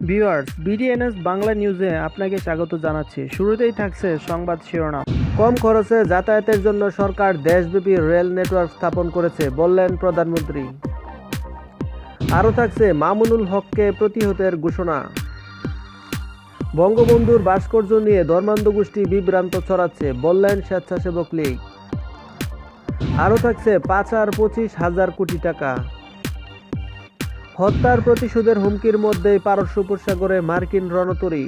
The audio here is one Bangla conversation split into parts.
ভিউয়ার্স, বিডিএনএস বাংলা নিউজে আপনাকে স্বাগত জানাচ্ছি। শুরুতেই থাকছে সংবাদ শিরোনাম। কম খরচে যাতায়াতের জন্য সরকার দেশব্যাপী রেল নেটওয়ার্ক স্থাপন করেছে, বললেন প্রধানমন্ত্রী। আরও থাকছে মামুনুল হককে প্রতিহতের ঘোষণা। বঙ্গবন্ধুর ভাস্কর্য নিয়ে ধর্মান্ধ গোষ্ঠী বিভ্রান্ত ছড়াচ্ছে, বললেন স্বেচ্ছাসেবক লীগ। আরও থাকছে পাচার 25,000 কোটি টাকা। হত্যার প্রতিশোধের হুমকির মধ্যেই পারস্য উপসাগরে মার্কিন রণতরী।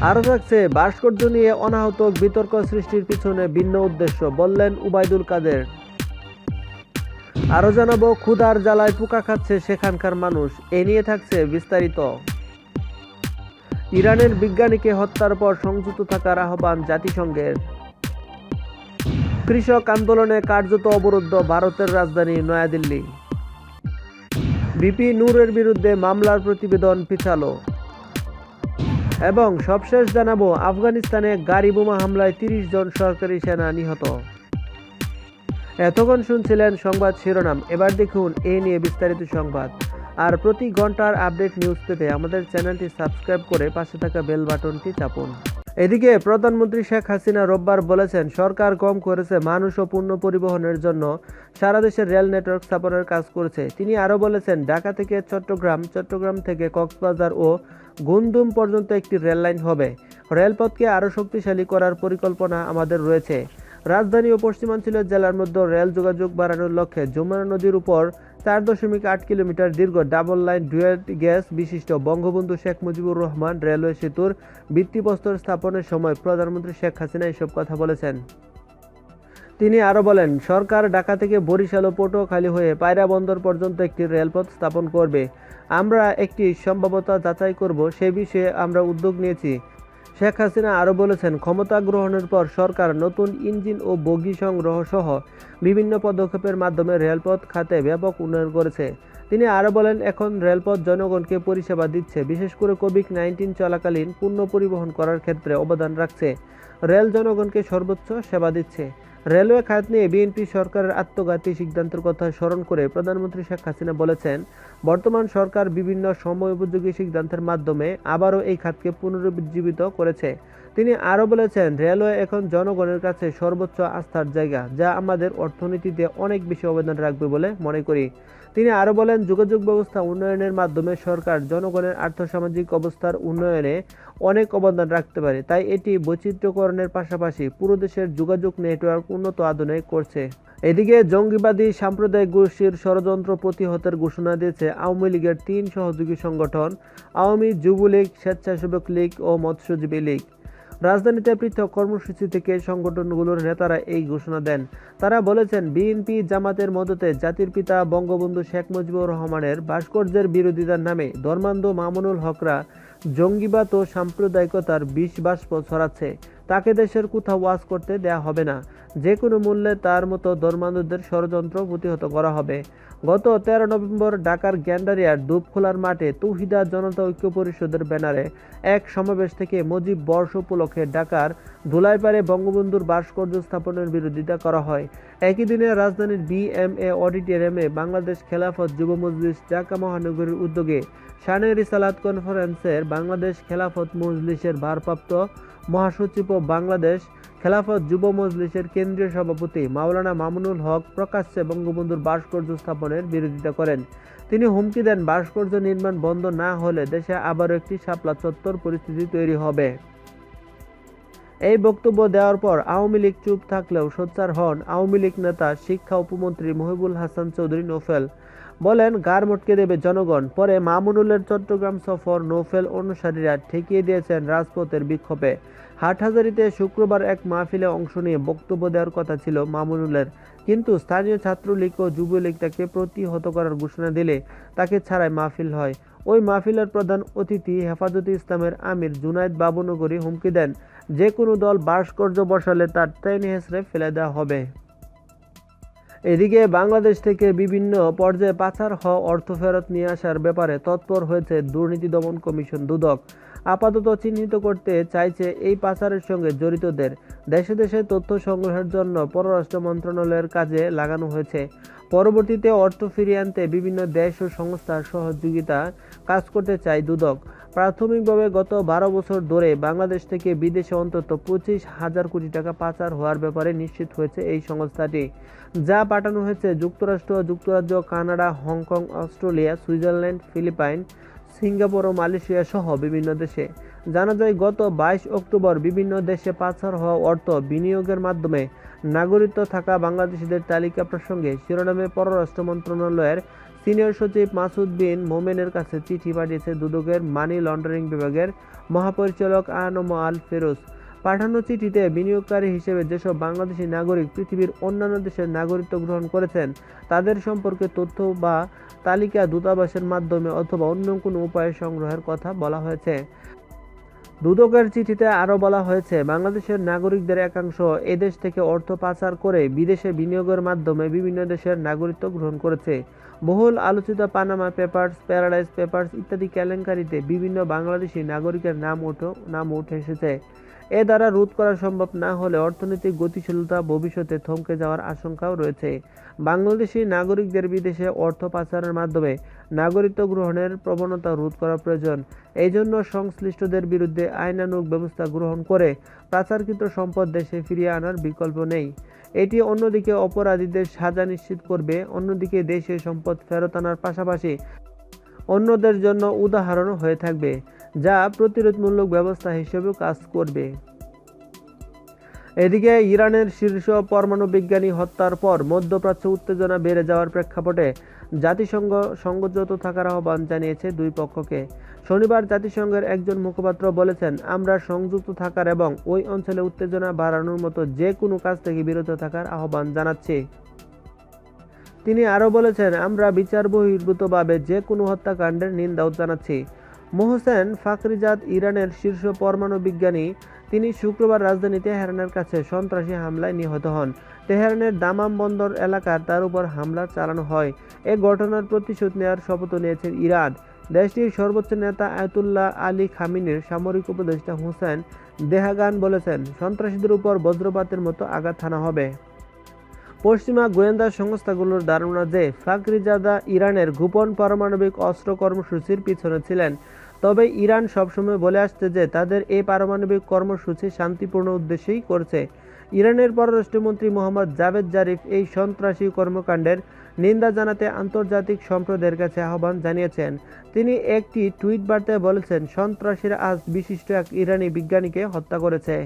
আরও থাকছে ভাস্কর্য নিয়ে অনাহূত বিতর্ক সৃষ্টির পিছনে ভিন্ন উদ্দেশ্য, বললেন উবাইদুল কাদের। আরও জানাবো ক্ষুধার জ্বালায় পোকা খাচ্ছে সেখানকার মানুষ, এ নিয়ে থাকছে বিস্তারিত। ইরানের বিজ্ঞানীকে হত্যার পর সংযত থাকার আহ্বান জাতিসংঘের। কৃষক আন্দোলনে কার্যত অবরুদ্ধ ভারতের রাজধানী নয়াদিল্লি। ভিপি নূরের বিরুদ্ধে মামলার প্রতিবেদন পিছালো। এবং সবশেষ জানাবো আফগানিস্তানে গাড়ি বোমা হামলায় 30 জন সরকারি সেনা নিহত। এতক্ষণ শুনছিলেন সংবাদ শিরোনাম, এবার দেখুন এ নিয়ে বিস্তারিত সংবাদ। আর প্রতি ঘন্টার আপডেট নিউজ পেতে আমাদের চ্যানেলটি সাবস্ক্রাইব করে পাশে থাকা বেল বাটনটি চাপুন। এদিকে প্রধানমন্ত্রী শেখ হাসিনা রোববার বলেছেন, সরকার কম করেছে মানুষ ও পণ্য পরিবহনের জন্য সারা দেশের রেল নেটওয়ার্ক স্থাপনের কাজ করেছে। তিনি আরও বলেছেন, ঢাকা থেকে চট্টগ্রাম, চট্টগ্রাম থেকে কক্সবাজার ও গুমদুম পর্যন্ত একটি রেল লাইন হবে। রেলপথকে আরও শক্তিশালী করার পরিকল্পনা আমাদের রয়েছে। রাজধানী ও পশ্চিমাঞ্চলের জেলার মধ্যে রেল যোগাযোগ বাড়ানোর লক্ষ্যে যমুনা নদীর উপর 4.8 কিলোমিটার দীর্ঘ ডাবল লাইন ডুয়েল গ্যাস বিশিষ্ট বঙ্গবন্ধু শেখ মুজিবুর রহমান রেলওয়ে সেতুর ভিত্তিপ্রস্তর স্থাপনের সময় প্রধানমন্ত্রী শেখ হাসিনা এসব কথা বলেছেন। তিনি আরও বলেন, সরকার ঢাকা থেকে বরিশাল ও পটুয়াখালী হয়ে পায়রা বন্দর পর্যন্ত একটি রেলপথ স্থাপন করবে। আমরা একটি সম্ভাব্যতা যাচাই করব, সে বিষয়ে আমরা উদ্যোগ নিয়েছি। শেখ হাসিনা আরও বলেছেন, ক্ষমতা গ্রহণের পর সরকার নতুন ইঞ্জিন ও বগি সংগ্রহ সহ বিভিন্ন পদক্ষেপের মাধ্যমে রেলপথ খাতে ব্যাপক উন্নয়ন করেছে। তিনি আরও বলেন, এখন রেলপথ জনগণকে পরিষেবা দিচ্ছে, বিশেষ করে কোভিড-19 চলাকালীন পণ্য পরিবহন করার ক্ষেত্রে অবদান রাখছে। রেল জনগণকে সর্বোচ্চ সেবা দিচ্ছে। রেলওয়ে খাত নিয়ে বিএনপি সরকারের আত্মঘাতী সিদ্ধান্তের কথা স্মরণ করে প্রধানমন্ত্রী শেখ হাসিনা বলেছেন, বর্তমান সরকার বিভিন্ন সময়োপযোগী সিদ্ধান্তের মাধ্যমে আবারও এই খাতকে পুনরুজ্জীবিত করেছে। তিনি আরও বলেছেন, রেলওয়ে এখন জনগণের কাছে সর্বোচ্চ আস্থার জায়গা, যা আমাদের অর্থনীতিতে অনেক বেশি অবদান রাখবে বলে মনে করি। তিনি আরও বলেন, যোগাযোগ ব্যবস্থা উন্নয়নের মাধ্যমে সরকার জনগণের আর্থসামাজিক অবস্থার উন্নয়নে অনেক অবদান রাখতে পারে, তাই এটি বৈচিত্র্যকরণের পাশাপাশি পুরো দেশের যোগাযোগ নেটওয়ার্ক উন্নত আধুনিক করছে। এদিকে জঙ্গিবাদী সাম্প্রদায়িক গোষ্ঠীর ষড়যন্ত্র প্রতিহতের ঘোষণা দিয়েছে আওয়ামী লীগের 3 সহযোগী সংগঠন, আওয়ামী যুবলীগ, স্বেচ্ছাসেবক লীগ ও মৎস্যজীবী লীগ। রাজধানীতে পৃথক কর্মসূচি থেকে সংগঠনগুলোর নেতারা এই ঘোষণা দেন। তারা বলেছেন, বিএনপি জামাতের মদতে জাতির পিতা বঙ্গবন্ধু শেখ মুজিবুর রহমানের ভাস্কর্যের বিরোধিতার নামে ধর্মান্ধ মামুনুল হকরা জঙ্গিবাদ ও সাম্প্রদায়িকতার বিষ বাষ্প ছড়াচ্ছে। তাকে দেশের কোথাও ওয়াজ করতে দেয়া হবে না। যে কোনো মূল্যে তার মতো ধর্মান্ধদের ষড়যন্ত্র প্রতিহত করা হবে। গত 13 নভেম্বর ঢাকার গ্যান্ডারিয়ার দুপখোলার মাঠে তৌহিদা জনতা ঐক্য পরিষদের ব্যানারে এক সমাবেশ থেকে মুজিব বর্ষ উপলক্ষে ঢাকার ধুলাইপাড়ে বঙ্গবন্ধুর ভাস্কর্য স্থাপনের বিরোধিতা করা হয়। একই দিনে রাজধানীর বিএমএ অডিটোরিয়ামে বাংলাদেশ খেলাফত যুব মজলিস ঢাকা মহানগরীর উদ্যোগে শানে রিসালাত কনফারেন্সের বাংলাদেশ খেলাফত মজলিসের ভারপ্রাপ্ত মহাসচিব ও বাংলাদেশ খেলাফত যুব মজলিসের কেন্দ্রীয় সভাপতি মাওলানা মামুনুল হক প্রকাশ্যে বঙ্গবন্ধুর ভাস্কর্য স্থাপনের বিরোধিতা করেন। তিনি হুমকি দেন, ভাস্কর্য নির্মাণ বন্ধ না হলে দেশে আবারও একটি শাপলা চত্বর পরিস্থিতি তৈরি হবে। এই বক্তব্য দেওয়ার পর আওয়ামী লীগ চুপ থাকলেও সোচ্চার হন আওয়ামী লীগ নেতা শিক্ষা উপমন্ত্রী মহিবুল হাসান চৌধুরী নৌফেল। বলেন, গার মটকে দেবে জনগণ। পরে মামুনুলের চট্টগ্রাম সফর নৌফেল অনুসারীরা ঠেকিয়ে দিয়েছেন রাজপথের বিক্ষোভে। হাটহাজারীতে শুক্রবার এক মাহফিলে অংশ নিয়ে বক্তব্য দেওয়ার কথা ছিল মামুনুলের, কিন্তু স্থানীয় ছাত্রলীগ ও যুবলীগ তাকে প্রতিহত করার ঘোষণা দিলে তাকে ছাড়াই মাহফিল হয়। ওই মাহফিলের প্রধান অতিথি হেফাজতে ইসলামের আমির জুনায়েদ বাবুনগরী হুমকি দেন, যে কোনো দল ভাস্কর্য বসালে তার ট্রেনে হেঁচড়ে ফেলে দেওয়া হবে। এদিকে বাংলাদেশ থেকে বিভিন্ন পর্যায়ে পাচার হওয়া অর্থ ফেরত নিয়ে আসার ব্যাপারে তৎপর হয়েছে দুর্নীতি দমন কমিশন দুদক। আপাতত চিহ্নিত করতে চাইছে এই পাচারের সঙ্গে জড়িতদের। দেশে দেশে তথ্য সংগ্রহের জন্য পররাষ্ট্র মন্ত্রণালয়ের কাজে লাগানো হয়েছে। পরবর্তীতে অর্থ ফিরিয়ে আনতে বিভিন্ন দেশ ও সংস্থার সহযোগিতা কাজ করতে চায় দুদক। প্রাথমিকভাবে গত 12 বছর ধরে বাংলাদেশ থেকে বিদেশে অন্তত 25,000 কোটি টাকা পাচার হওয়ার ব্যাপারে নিশ্চিত হয়েছে এই সংস্থাটি, যা পাঠানো হয়েছে যুক্তরাষ্ট্র, যুক্তরাজ্য, Canada, Hong Kong, Australia, Switzerland, Philippines, Singapore ও মালয়েশিয়া সহ বিভিন্ন দেশে। জানা যায়, গত 22 অক্টোবর বিভিন্ন দেশে পাচার হওয়া অর্থ বিনিয়োগের মাধ্যমে নাগরিকত্ব থাকা বাংলাদেশিদের তালিকা প্রসঙ্গে শিরোনামে পররাষ্ট্র মন্ত্রণালয়ের সিনিয়র সচিব মাসুদ বিন মোমেনের কাছে চিঠি পাঠিয়েছে দুদকের মানি লন্ডারিং বিভাগের মহাপরিচালক আনম আল ফেরোজ। পাঠানো চিঠিতে বিনিয়োগকারী হিসেবে যেসব বাংলাদেশি নাগরিক পৃথিবীর অন্যান্য দেশের নাগরিকত্ব গ্রহণ করেছেন তাদের সম্পর্কে তথ্য বা তালিকা দূতাবাসের মাধ্যমে অথবা অন্য কোনো উপায়ে সংগ্রহের কথা বলা হয়েছে। দুদকের চিঠিতে আরও বলা হয়েছে, বাংলাদেশের নাগরিকদের একাংশ এদেশ থেকে অর্থ পাচার করে বিদেশে বিনিয়োগের মাধ্যমে বিভিন্ন দেশের নাগরিকত্ব গ্রহণ করেছে। বহুল আলোচিত পানামা পেপারস, প্যারাডাইস পেপারস ইত্যাদি কেলেঙ্কারিতে বিভিন্ন বাংলাদেশি নাগরিকের নাম উঠে এসেছে। এ দ্বারা রোধ করা সম্ভব না হলে অর্থনৈতিক গতিশীলতা ভবিষ্যতে থমকে যাওয়ার আশঙ্কাও রয়েছে। বাংলাদেশি নাগরিকদের বিদেশে অর্থ পাচারের মাধ্যমে নাগরিকত্ব গ্রহণের প্রবণতা রোধ করা প্রয়োজন। এই জন্য সংশ্লিষ্টদের বিরুদ্ধে আইনানুগ ব্যবস্থা গ্রহণ করে পাচারকৃত সম্পদ দেশে ফিরিয়ে আনার বিকল্প নেই। এটি অন্যদিকে অপরাধীদের সাজা নিশ্চিত করবে, অন্যদিকে দেশীয় সম্পদ ফেরত আনার পাশাপাশি অন্যদের জন্য উদাহরণ হয়ে থাকবে, যা প্রতিরোধমূলক ব্যবস্থা হিসেবেও কাজ করবে। এদিকে ইরানের শীর্ষ পরমাণু বিজ্ঞানী হত্যার পর মধ্যপ্রাচ্যে উত্তেজনা বেড়ে যাওয়ার প্রেক্ষাপটে জাতিসংঘ সংযত থাকার আহ্বান জানিয়েছে দুই পক্ষকে। শনিবার জাতিসংঘের একজন মুখপাত্র বলেছেন, আমরা সংযুক্ত থাকার এবং ওই অঞ্চলে উত্তেজনা বাড়ানোর মতো যে কোনো কাজ থেকে বিরত থাকার আহ্বান জানাচ্ছি। তিনি আরও বলেছেন, আমরা বিচার বহির্ভূতভাবে যে কোনো হত্যাকাণ্ডের নিন্দাও জানাচ্ছি। মোহসেন ফাখরিজাদ ইরানের শীর্ষ পরমাণু বিজ্ঞানী। তিনি শুক্রবার রাজধানী তেহরানের কাছে সন্ত্রাসী হামলায় নিহত হন। তেহরানের দামাম বন্দর এলাকার তার উপর হামলা চালানো হয়। এ ঘটনার প্রতিশোধ নেওয়ার শপথ নিয়েছে ইরান। দেশটির সর্বোচ্চ নেতা আয়াতুল্লাহ আলী খামিনির সামরিক উপদেষ্টা হোসেন দেহাগান বলেছেন, সন্ত্রাসীদের উপর বজ্রপাতের মতো আঘাত হানা হবে। পশ্চিমা গোয়েন্দা সংস্থাগুলোর ধারণা যে ফাখরিজাদা ইরানের গোপন পারমাণবিক অস্ত্র কর্মসূচির পিছনে ছিলেন। তবে ইরান সবসময় বলে আসছে যে তাদের এই পারমাণবিক কর্মসূচি শান্তিপূর্ণ উদ্দেশ্যেই করছে। ইরানের পররাষ্ট্রমন্ত্রী মোহাম্মদ জাভেদ জারিফ এই সন্ত্রাসী কর্মকাণ্ডের নিন্দা জানাতে আন্তর্জাতিক সম্প্রদায়ের কাছে আহ্বান জানিয়েছেন। তিনি একটি টুইট বার্তায় বলেছেন, সন্ত্রাসীরা আজ বিশিষ্ট এক ইরানি বিজ্ঞানীকে হত্যা করেছে।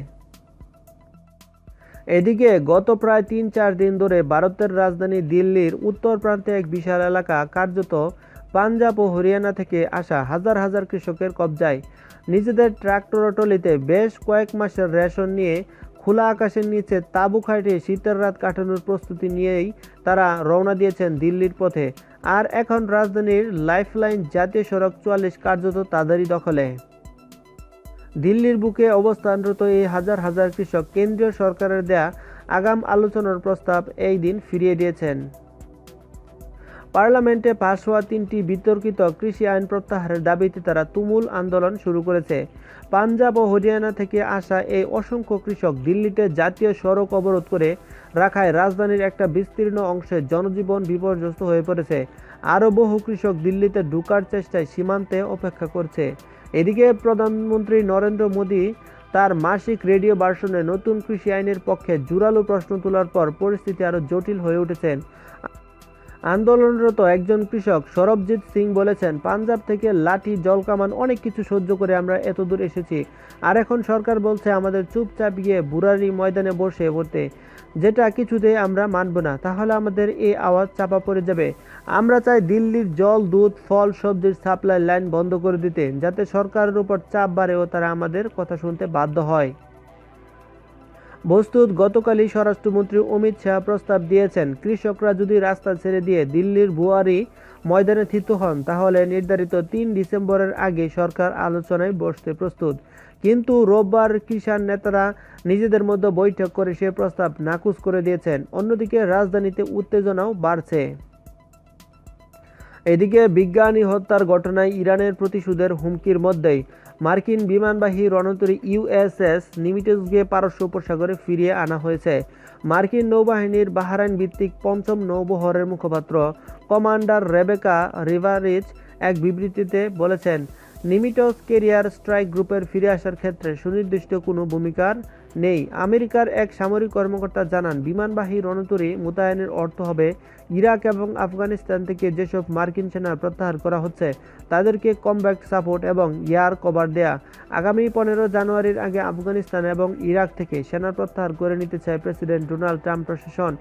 এদিকে গত প্রায় ৩-৪ দিন ধরে ভারতের রাজধানী দিল্লির উত্তর প্রান্তে এক বিশাল এলাকা কার্যত পাঞ্জাব ও হরিয়ানা থেকে আসা হাজার হাজার কৃষকের কবজায়। নিজেদের ট্রাক্টর ও ট্রলিতে বেশ কয়েক মাসের রেশন নিয়ে খোলা আকাশের নিচে তাঁবু খাটিয়ে শীতের রাত কাটানোর প্রস্তুতি নিয়েই তারা রওনা দিয়েছেন দিল্লির পথে। আর এখন রাজধানীর লাইফলাইন জাতীয় সড়ক ৪৪ কার্যত তাদেরই দখলে। দিল্লির বুকে অবস্থানরত এই হাজার হাজার কৃষক কেন্দ্রীয় সরকারের দেয়া আগাম আলোচনার প্রস্তাব এই দিন ফিরিয়ে দিয়েছেন। পার্লামেন্টে পাশ হওয়া ৩টি বিতর্কিত কৃষি আইন প্রত্যাহারের দাবিতে তারা তুমুল আন্দোলন শুরু করেছে। পাঞ্জাব ও হরিয়ানা থেকে আসা এই অসংখ্য কৃষক দিল্লিতে জাতীয় সড়ক অবরোধ করে রাখায় রাজধানীর একটা বিস্তীর্ণ অংশে জনজীবন বিপর্যস্ত হয়ে পড়েছে। আরও বহু কৃষক দিল্লিতে ঢোকার চেষ্টায় সীমান্তে অপেক্ষা করছে। এদিকে প্রধানমন্ত্রী নরেন্দ্র মোদী তার মাসিক রেডিও ভার্সনে নতুন কৃষি আইনের পক্ষে জোরালো প্রশ্ন তোলার পর পরিস্থিতি আরও জটিল হয়ে উঠেছেন। আন্দোলনরত একজন কৃষক সরবজিৎ সিং বলেছেন, পাঞ্জাব থেকে লাঠি, জলকামান অনেক কিছু সহ্য করে আমরা এতদূর এসেছি, আর এখন সরকার বলছে আমাদের চুপচাপ গিয়ে বুরারি ময়দানে বসে পড়তে, যেটা কিছুতেই আমরা মানব না। তাহলে আমাদের এই আওয়াজ চাপা পড়ে যাবে। আমরা চাই দিল্লির জল, দুধ, ফল, সবজির সাপ্লাই লাইন বন্ধ করে দিতে, যাতে সরকারের উপর চাপ বাড়ে ও তারা আমাদের কথা শুনতে বাধ্য হয়। বস্তুত গতকালই স্বরাষ্ট্রমন্ত্রী অমিত শাহ প্রস্তাব দিয়েছেন, কৃষকরা যদি রাস্তা ছেড়ে দিয়ে দিল্লির বুয়ারি ময়দানে থিত হন তাহলে নির্ধারিত ৩ ডিসেম্বরের আগে সরকার আলোচনায় বসতে প্রস্তুত। কিন্তু রোববার কিষাণ নেতারা নিজেদের মধ্যে বৈঠক করে সে প্রস্তাব নাকচ করে দিয়েছেন। অন্যদিকে রাজধানীতে উত্তেজনাও বাড়ছে। এদিকে বিজ্ঞানী হত্যার ঘটনায় ইরানের প্রতিশোধের হুমকির মধ্যেই মার্কিন বিমানবাহী রণতরী ইউএসএস নিমিটজকে পারস্য উপসাগরে ফিরিয়ে আনা হয়েছে। মার্কিন নৌবাহিনীর বাহরাইন ভিত্তিক পঞ্চম নৌবহরের মুখপাত্র কমান্ডার রেবেকা রিভারিচ এক বিবৃতিতে বলেছেন, নিমিটস কেরিয়ার স্ট্রাইক গ্রুপের ফিরে আসার ক্ষেত্রে সুনির্দিষ্ট কোনো ভূমিকার নেই। আমেরিকার এক সামরিক কর্মকর্তা জানান, বিমানবাহী রণতরী মোতায়েনের অর্থ হবে ইরাক এবং আফগানিস্তান থেকে যেসব মার্কিন সেনা প্রত্যাহার করা হচ্ছে তাদেরকে কমব্যাট সাপোর্ট এবং এয়ার কভার দেয়া। আগামী 15 জানুয়ারির আগে আফগানিস্তান এবং ইরাক থেকে সেনা প্রত্যাহার করে নিতে চায় প্রেসিডেন্ট ডোনাল্ড ট্রাম্প প্রশাসন।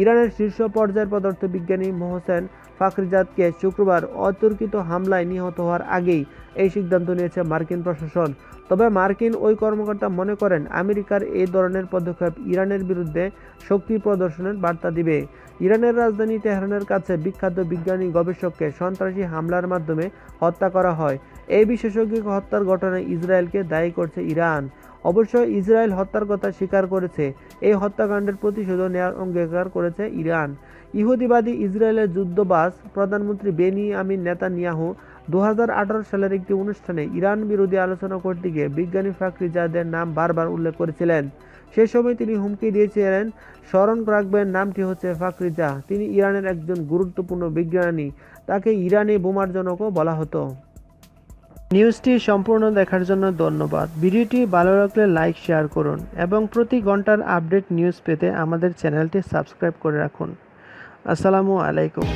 ইরানের শীর্ষ পর্যায়ের পদার্থবিজ্ঞানী মোহসেন ফাখরিজাদকে শুক্রবার অতর্কিত হামলায় নিহত হওয়ার আগেই এই সিদ্ধান্ত নিয়েছে মার্কিন প্রশাসন। তবে মার্কিন ওই কর্মকর্তা মনে করেন, আমেরিকার এই ধরনের পদক্ষেপ ইরানের বিরুদ্ধে শক্তি প্রদর্শনের বার্তা দিবে। ইরানের রাজধানী তেহরানের কাছে বিখ্যাত বিজ্ঞানী গবেষককে সন্ত্রাসী হামলার মাধ্যমে হত্যা করা হয়। এই বিশেষজ্ঞ হত্যার ঘটনায় ইসরায়েলকে দায়ী করছে ইরান। অবশ্য ইসরায়েল হত্যার কথা স্বীকার করেছে। এই হত্যাকাণ্ডের প্রতিশোধ নেওয়ার অঙ্গীকার করেছে ইরান। ইহুদিবাদী ইসরায়েলের যুদ্ধবাজ প্রধানমন্ত্রী বেনিয়ামিন নেতানিয়াহু 2018 সালের একটি অনুষ্ঠানে ইরান বিরোধী আলোচনা করতে গিয়ে বিজ্ঞানী ফাখরিজাদের নাম বারবার উল্লেখ করেছিলেন। সে সময় তিনি হুমকি দিয়েছিলেন, স্মরণ রাখবেন নামটি হচ্ছে ফাখরিজা, তিনি ইরানের একজন গুরুত্বপূর্ণ বিজ্ঞানী, তাকে ইরানি বোমার জনকও বলা হতো। নিউজটি সম্পূর্ণ দেখার জন্য ধন্যবাদ। ভিডিওটি ভালো লাগলে লাইক শেয়ার করুন এবং প্রতি ঘন্টার আপডেট নিউজ পেতে আমাদের চ্যানেলটি সাবস্ক্রাইব করে রাখুন। আসসালামু আলাইকুম।